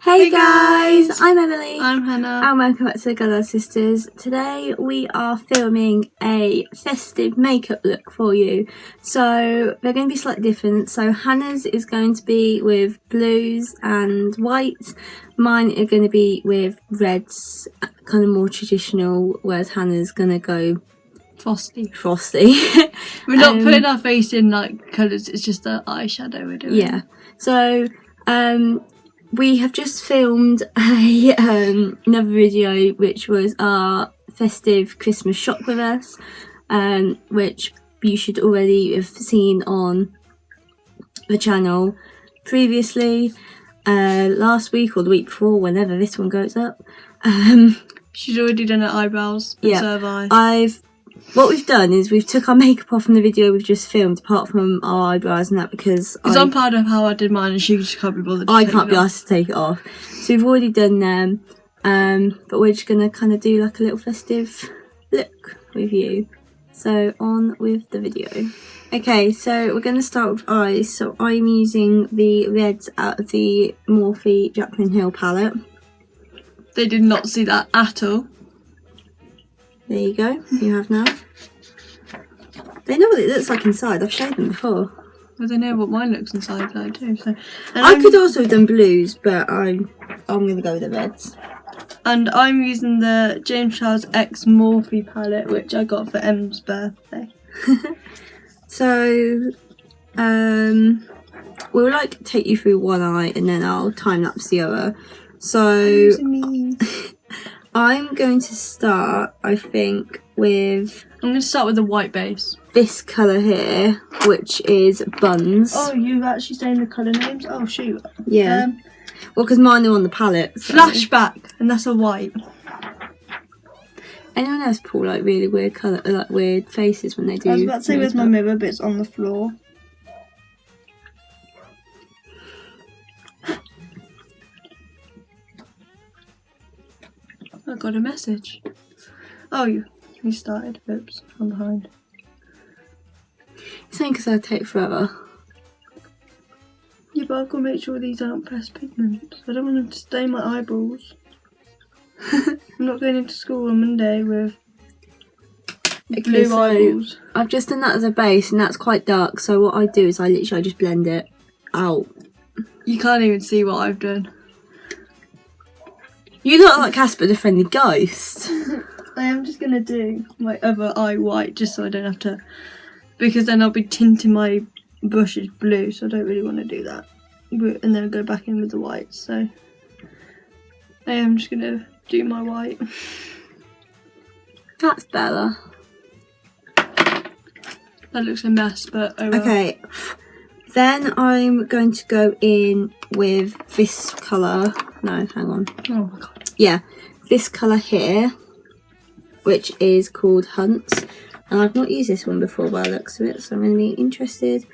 Hey guys, I'm Emily. I'm Hannah. And welcome back to the Girl Sisters. Today we are filming a festive makeup look for you. So they're going to be slightly different. So Hannah's is going to be with blues and whites. Mine are going to be with reds, kind of more traditional, whereas Hannah's going to go Frosty. We're not putting our face in like colours, it's just the eyeshadow we're doing. Yeah. So we have just filmed a another video, which was our festive Christmas shop with us, which you should already have seen on the channel previously, last week or the week before, whenever this one goes up. She's already done her eyebrows, and so have I. What we've done is we've took our makeup off from the video we've just filmed, apart from our eyebrows and that, because I'm proud of how I did mine and she just can't be bothered I can't be asked to take it off. So we've already done them, but we're just going to kind of do like a little festive look with you. So on with the video. Okay, so we're going to start with eyes. So I'm using the reds out of the Morphe Jaclyn Hill palette. They did not see that at all. There you go, you have now. They know what it looks like inside, I've showed them before. Well, they know what mine looks inside though too. So, I could also have done blues, but I'm going to go with the reds. And I'm using the James Charles X Morphe palette, which I got for Em's birthday. So, we'll like take you through one eye and then I'll time lapse the other. So, I'm going to start, I think, with... I'm going to start with the white base. This colour here, which is Buns. Oh, you've actually saying the colour names? Oh, shoot. Yeah. Well, because mine are on the palette. So. Flashback, and that's a white. Anyone else pull like really weird colour, like weird faces when they do? I was about to say where's my mirror, but it's on the floor. I got a message. Oh, you started. Oops, I'm behind. It's only because I take forever. Yeah, but I've got to make sure these aren't pressed pigments. I don't want them to stain my eyeballs. I'm not going into school on Monday with blue eyeballs. I've just done that as a base and that's quite dark, so what I do is I literally just blend it out. You can't even see what I've done. You look like Casper the Friendly Ghost. I am just going to do my other eye white just so I don't have to, because then I'll be tinting my brushes blue, so I don't really want to do that. And then I'll go back in with the white, so I am just going to do my white. That's better. That looks a mess, but oh well. Okay, then I'm going to go in with this colour. No, hang on. Oh my god. Yeah, this colour here, which is called Hunts. And I've not used this one before by the looks of it, so I'm going to be interested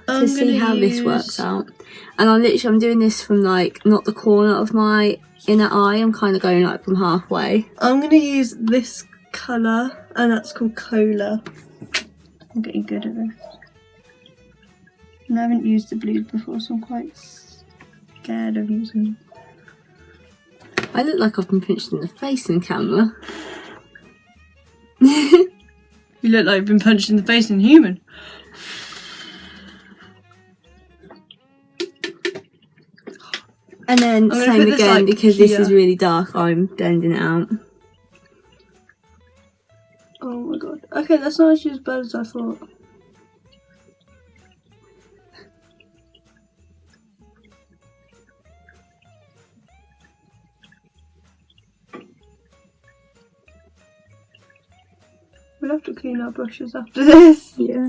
to see how this works out. And I'm doing this from like, not the corner of my inner eye, I'm kind of going like from halfway. I'm going to use this colour, and that's called Cola. I'm getting good at this. And I haven't used the blues before, so I'm quite scared of using them. I look like I've been punched in the face in camera. You look like you've been punched in the face in human. And then same again, like, because this is really dark, I'm blending it out. Oh my god. Okay, that's not actually as bad as I thought. We'll have to clean our brushes after this. Yeah.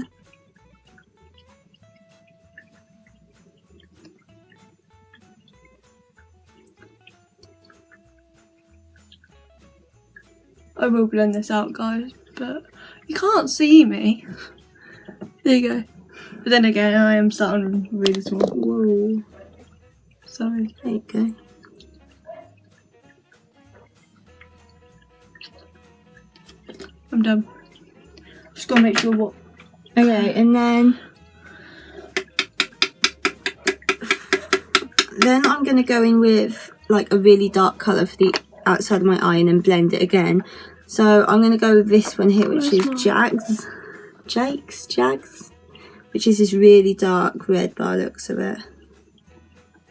I will blend this out, guys, but you can't see me. There you go. But then again, I am starting really small. Whoa. Sorry. There you go. I'm done. Just gotta make sure what. Okay, and then Then I'm going to go in with like a really dark colour for the outside of my eye and then blend it again. So I'm going to go with this one here, which is Jags, which is this really dark red by the looks of it.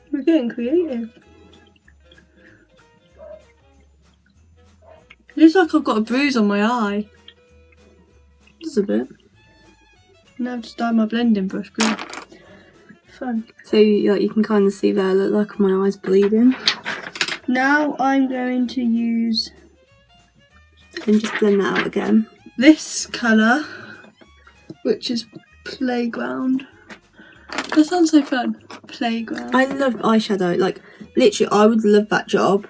We're getting creative. It looks like I've got a bruise on my eye. Just a bit. Now I've just dyed my blending brush blue. Fun. So like, you can kind of see there, look like my eye's bleeding. Now I'm going to use... And just blend that out again. This colour, which is Playground. That sounds so fun. Playground. I love eyeshadow. Like, literally, I would love that job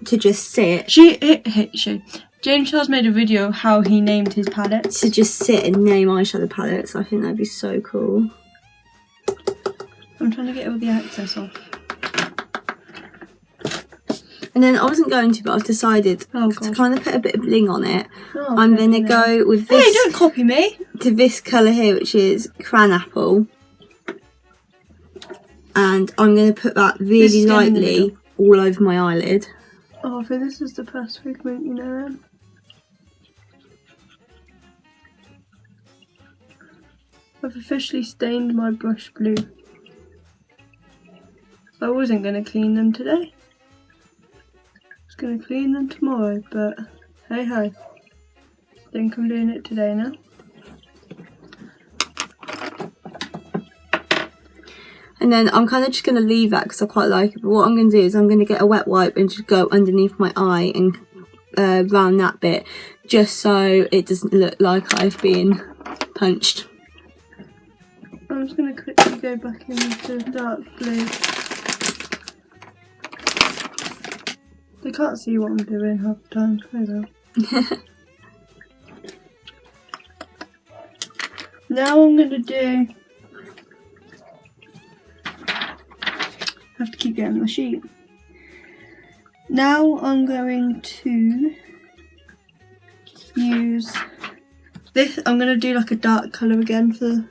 to just sit. James Charles made a video of how he named his palettes. To just sit and name eyeshadow palettes. I think that'd be so cool. I'm trying to get all the excess off. And then I wasn't going to, but I've decided to kind of put a bit of bling on it. I'm going to go with this. Hey, don't copy me! To this colour here, which is Cran Apple. And I'm going to put that really lightly all over my eyelid. Oh, so this is the pressed pigment, you know. I've officially stained my brush blue. I wasn't going to clean them today. I was going to clean them tomorrow, but hey ho. I think I'm doing it today now. And then I'm kind of just going to leave that because I quite like it. But what I'm going to do is I'm going to get a wet wipe and just go underneath my eye and round that bit. Just so it doesn't look like I've been punched. I'm just going to quickly go back into dark blue. They can't see what I'm doing half the time. I know. Now I'm going to do... I have to keep getting the sheet. Now I'm going to use this. I'm going to do like a dark colour again for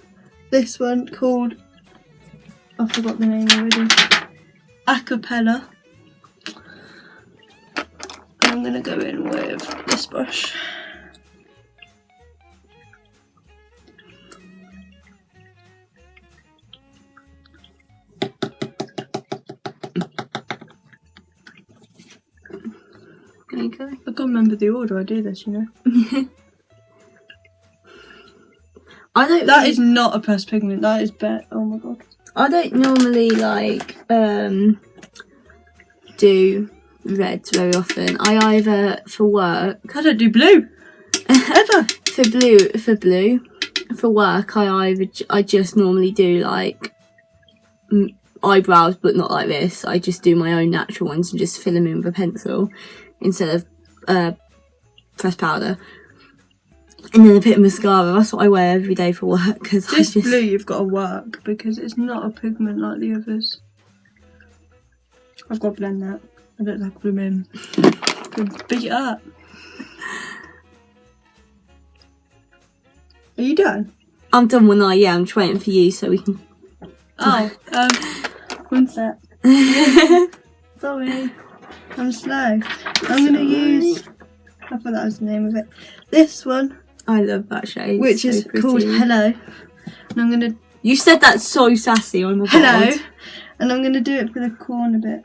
this one called, I forgot the name already, Acapella. And I'm going to go in with this brush. Okay. I can't remember the order I do this, you know. That is not a pressed pigment. That is oh my god. I don't normally like do reds very often. I either for work. I don't do blue ever. For work, I just normally do like eyebrows, but not like this. I just do my own natural ones and just fill them in with a pencil instead of pressed powder. And then a bit of mascara. That's what I wear every day for work. Cause this blue you've got to work because it's not a pigment like the others. I've got to blend that. I don't like blue in. Beat it up. Are you done? I'm done one eye, yeah. I'm just waiting for you so we can... Oh, one sec. Sorry. I'm slow. I'm going to use... I thought that was the name of it. This one. I love that shade. Which is called Hello. And I'm going to... You said that so sassy, oh my god. Hello. And I'm going to do it for the corner bit.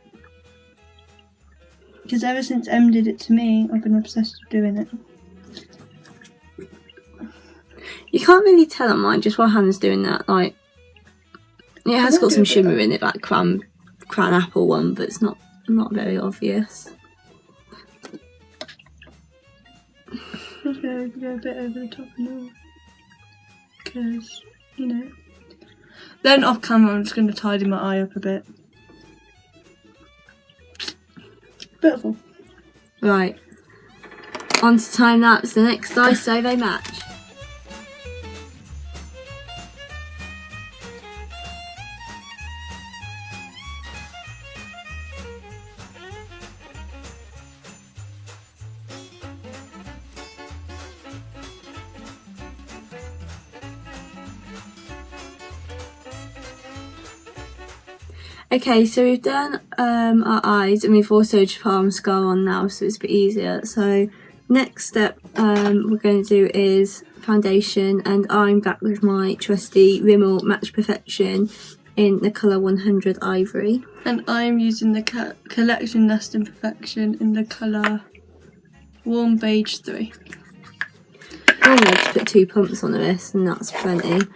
Because ever since Em did it to me, I've been obsessed with doing it. You can't really tell on mine just while Hannah's doing that. Like, it has got some shimmer in it, that cran apple one, but it's not very obvious. Okay, go a bit over the top now. Because, you know. Then off camera, I'm just going to tidy my eye up a bit. Beautiful. Right. On to time lapse, the next dice so they match. Okay, so we've done our eyes, and we've also just put our mascara on now, so it's a bit easier. So next step we're going to do is foundation, and I'm back with my trusty Rimmel Match Perfection in the colour 100 Ivory. And I'm using the Collection Lasting Perfection in the colour Warm Beige 3. I'm going to just put 2 pumps on this, and that's plenty.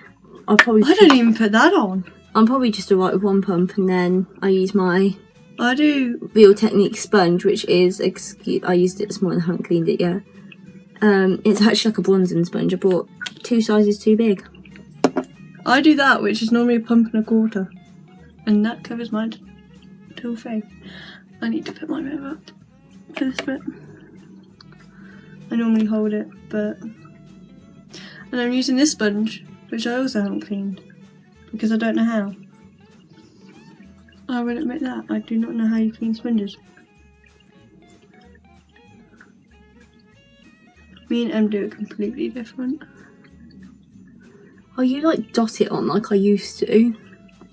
I don't even put that on. I'm probably just alright with 1 pump, and then I use my I do Real Technique sponge, which is, I used it this morning, I haven't cleaned it yet. It's actually like a bronzing sponge. I bought 2 sizes too big. I do that, which is normally a pump and a quarter, and that covers my whole face. I need to put my mirror up for this bit. I normally hold it, and I'm using this sponge, which I also haven't cleaned because I don't know how. I will admit that I do not know how you clean sponges. Me and Em do it completely different. Oh, you like dot it on like I used to?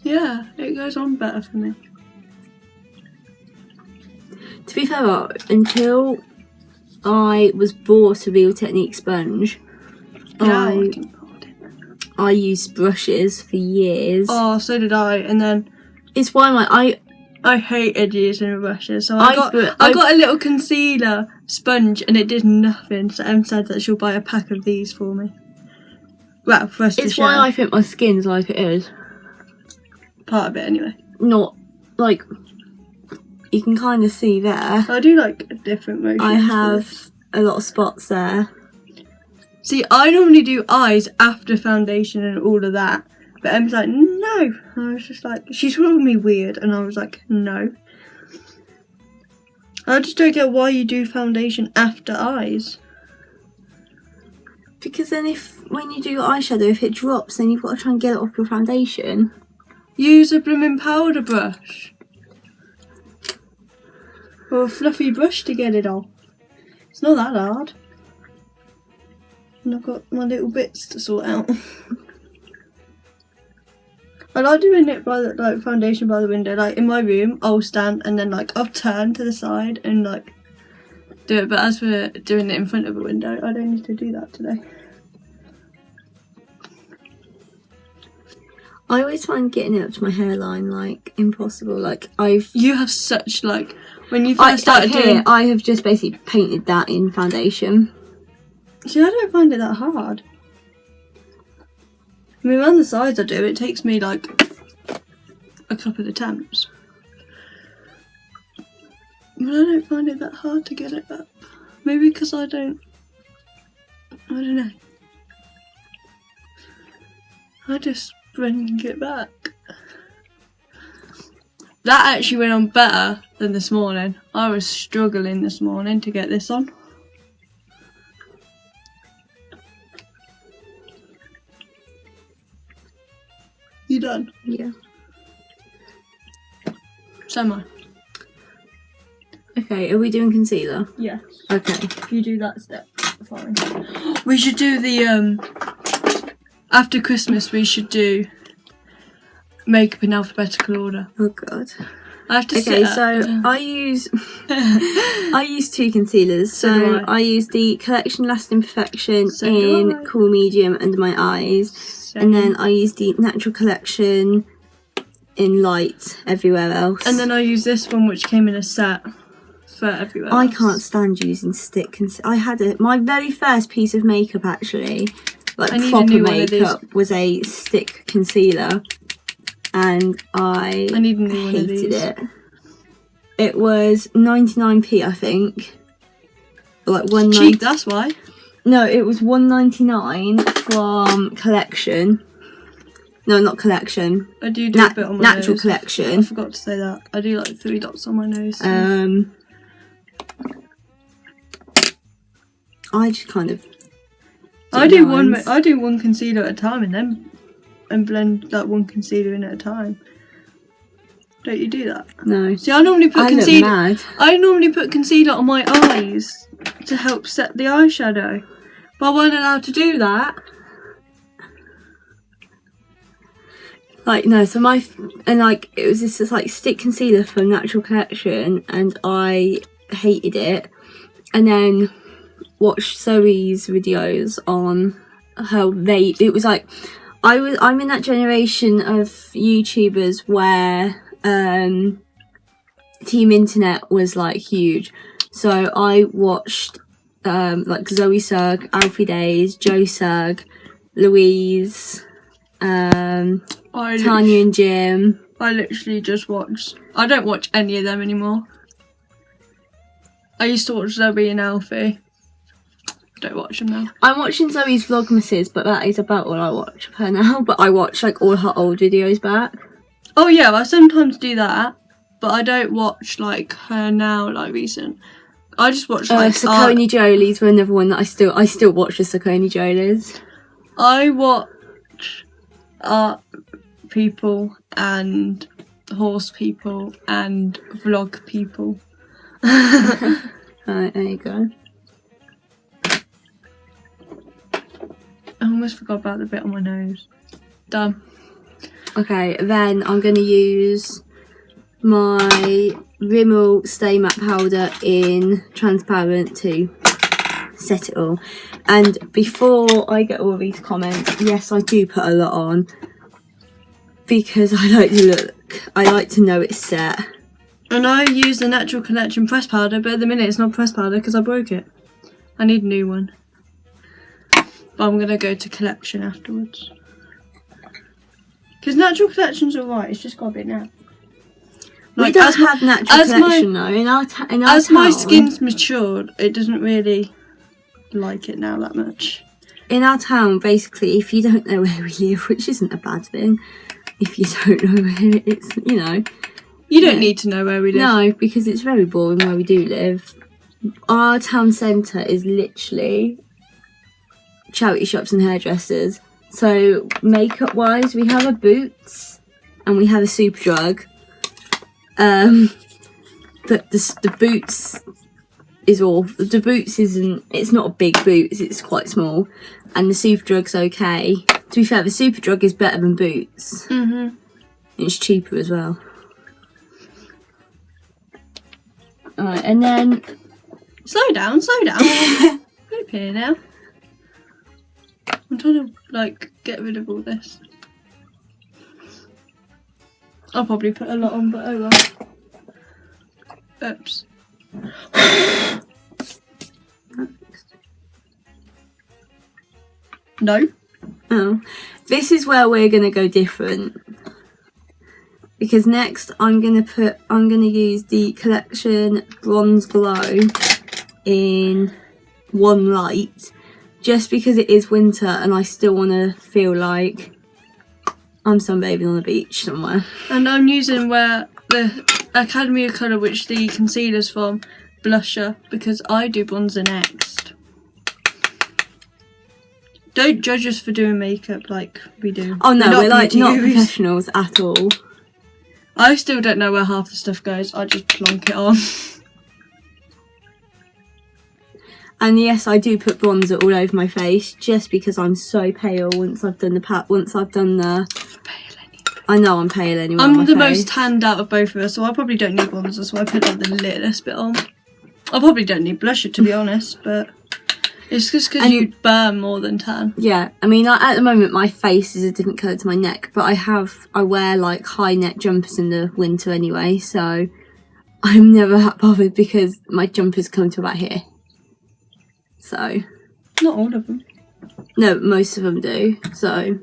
Yeah, it goes on better for me. To be fair, until I was bought a Real Technique sponge, I used brushes for years. Oh, so did I, and then it's why I hated using brushes, so I got a little concealer sponge, and it did nothing. So Em said that she'll buy a pack of these for me. Well, for us to share. It's why I think my skin's like it is. Part of it, anyway. Not like you can kind of see there. I do like a different motion. I have a lot of spots there. See, I normally do eyes after foundation and all of that. But Em's like, no. I was just like, she's calling me weird. And I was like, no. I just don't get why you do foundation after eyes. Because then when you do your eyeshadow, if it drops, then you've got to try and get it off your foundation. Use a blooming powder brush. Or a fluffy brush to get it off. It's not that hard. And I've got my little bits to sort out. I like doing it by the foundation by the window. Like in my room, I'll stand and then I'll turn to the side and do it. But as for doing it in front of a window, I don't need to do that today. I always find getting it up to my hairline impossible. You have such when you first started doing. I have just basically painted that in foundation. See, I don't find it that hard. I mean, around the sides I do, it takes me a couple of attempts. But I don't find it that hard to get it up. Maybe because I don't know. I just bring it back. That actually went on better than this morning. I was struggling this morning to get this on. You done? Yeah. So am I. Okay, are we doing concealer? Yes. Okay. You do that step. Fine. We should do the after Christmas. We should do makeup in alphabetical order. Oh god. I have to. Okay, so I use 2 concealers. So I use the Collection Lasting Perfection in Cool Medium under my eyes. And then I use the Natural Collection in light everywhere else. And then I use this one, which came in a set for everywhere else. I can't stand using stick concealer. I had my very first piece of makeup actually, proper makeup, was a stick concealer, and I hated it. It was 99p, I think. Cheap, that's why. No, it was $1.99 from Collection. No, not Collection. I do a bit on my Natural nose. Collection. I forgot to say that. I do 3 dots on my nose. So. I just kind of. I do one concealer at a time, and blend one concealer in at a time. Don't you do that? No. See, I normally put concealer. Mad. I normally put concealer on my eyes to help set the eyeshadow, but I wasn't allowed to do that. Like, no, so it was this like stick concealer from Natural Collection, and I hated it. And then watched Zoe's videos on how it was like, I'm in that generation of YouTubers where Team Internet was like huge. So I watched like Zoe Serg, Alfie Days, Joe Serg, Louise, Tanya and Jim. I literally just watched. I don't watch any of them anymore. I used to watch Zoe and Alfie. Don't watch them now. I'm watching Zoe's Vlogmases, but that is about all I watch of her now. But I watch like all her old videos back. Oh yeah, I sometimes do that, but I don't watch like her now, like recent. I just watch like Saucony Jolies were another one that I still watch the Saucony Jolies. I watch art people and horse people and vlog people. Right, there you go. I almost forgot about the bit on my nose. Done. Okay, then I'm going to use my Rimmel Stay Matte Powder in transparent to set it all. And before I get all these comments, yes, I do put a lot on because I like to know it's set. And I use the Natural Collection press powder, but at the minute it's not press powder because I broke it. I need a new one. But I'm going to go to Collection afterwards. Because Natural Collection's alright, it's just got a bit now. We don't have Natural Collection though. In our as town, my skin's matured, it doesn't really like it now that much. In our town, basically, if you don't know where we live, which isn't a bad thing, if you don't know where it's, you know. You don't need to know where we live. No, because it's very boring where we do live. Our town centre is literally charity shops and hairdressers. So makeup wise, we have a Boots and we have a Superdrug. But the Boots is all. The Boots isn't. It's not a big Boots. It's quite small, and the Superdrug's okay. To be fair, the Superdrug is better than Boots. Mhm. It's cheaper as well. Alright, and then Slow down. Up here now. I'm trying to like get rid of all this. I'll probably put a lot on, but oh well. Oops. No. oh, this is where we're gonna go different. Because next I'm gonna use the Collection Bronze Glow in One Light, just because it is winter and I still want to feel like I'm sunbathing on the beach somewhere. And I'm using where the Academy of Colour, which the concealer's from, blusher, because I do bronzer next. Don't judge us for doing makeup like we do. Oh no, we're like not YouTubers. professionals at all. I still don't know where half the stuff goes. I just plonk it on. And yes, I do put bronzer all over my face just because I'm so pale once I've done the Pale anyway. I know I'm pale anyway. I'm the most tanned out of both of us, so I probably don't need bronzer, so I put like the littlest bit on. I probably don't need blusher, to be honest, but it's just because you burn more than tan. Yeah, I mean, like, at the moment my face is a different colour to my neck, but I wear like high neck jumpers in the winter anyway, so I'm never that bothered because my jumpers come to about here. So Not all of them. no, most of them do, so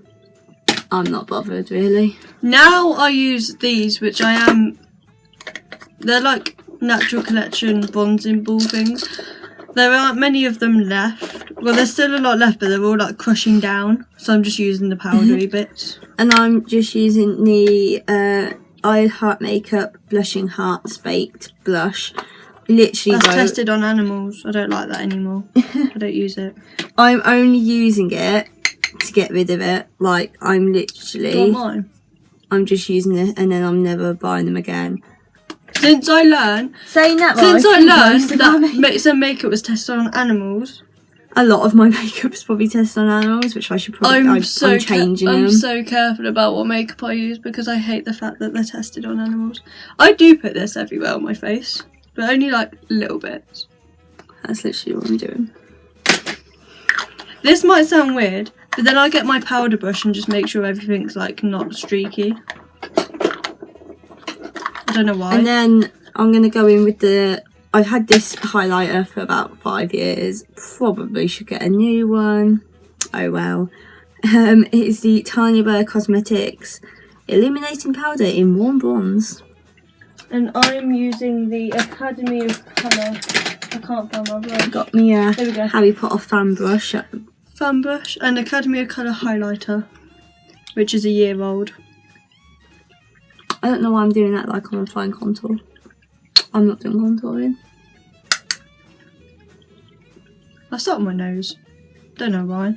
I'm not bothered really. Now I use these, which they're like Natural Collection bronzing ball things. There aren't many of them left. Well, there's still a lot left, but they're all like crushing down. So I'm just using the powdery bits. And I'm just using the I Heart Makeup Blushing Hearts Baked Blush. Literally, That's tested on animals. I don't like that anymore. I don't use it. I'm only using it to get rid of it. Like, I'm literally... Do you want mine? I'm just using it and then I'm never buying them again. Since I learned Saying that, that some makeup was tested on animals, a lot of my makeup's probably tested on animals, which I should probably. I'm changing them. I'm so careful about what makeup I use because I hate the fact that they're tested on animals. I do put this everywhere on my face, but only like little bits. That's literally what I'm doing. This might sound weird, but then I get my powder brush and just make sure everything's like not streaky. I don't know why. And then I'm gonna go in with the. I've had this highlighter for about 5 years. Probably should get a new one. Oh well. It is the Tanya Burr Cosmetics Illuminating Powder in Warm Bronze. And I'm using the Academy of Colour. I can't find my brush. Got me a There we go. Harry Potter fan brush. Fan brush and Academy of Colour highlighter, which is a year old. I don't know why I'm doing that like I'm applying contour. I'm not doing contouring. I start with my nose. Don't know why.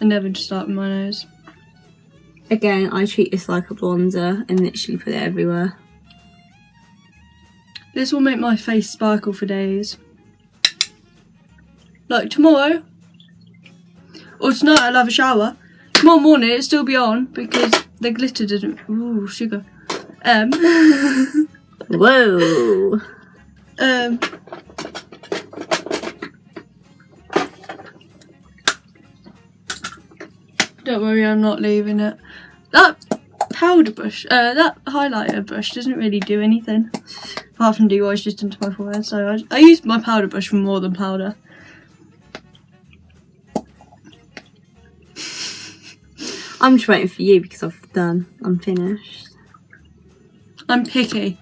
I never just start with my nose. Again, I treat this like a bronzer and literally put it everywhere. This will make my face sparkle for days. Like tomorrow, or tonight I'll have a shower. Tomorrow morning it'll still be on because the glitter doesn't. Ooh, sugar. Whoa. Don't worry, I'm not leaving it. That powder brush, that highlighter brush doesn't really do anything. Apart from do eyes just into my forehead, so I use my powder brush for more than powder. I'm just waiting for you because I'm finished. I'm picky.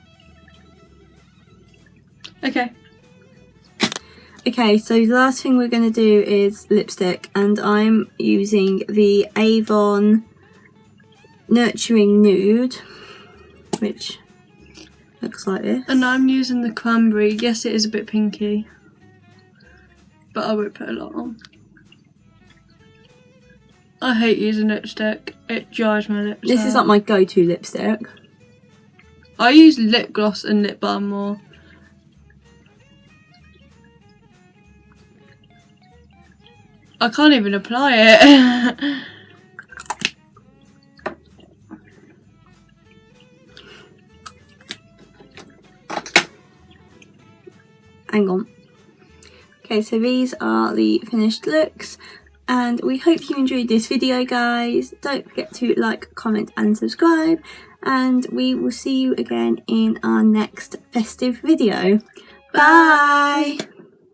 Okay. Okay, so the last thing we're going to do is lipstick, and I'm using the Avon Nurturing Nude, which looks like this. And I'm using the cranberry. Yes, it is a bit pinky, but I won't put a lot on. I hate using lipstick. It dries my lips This out. is like my go-to lipstick. I use lip gloss and lip balm more. I can't even apply it. Hang on. Okay, so these are the finished looks, and we hope you enjoyed this video, guys. Don't forget to like, comment and subscribe, and we will see you again in our next festive video. Bye!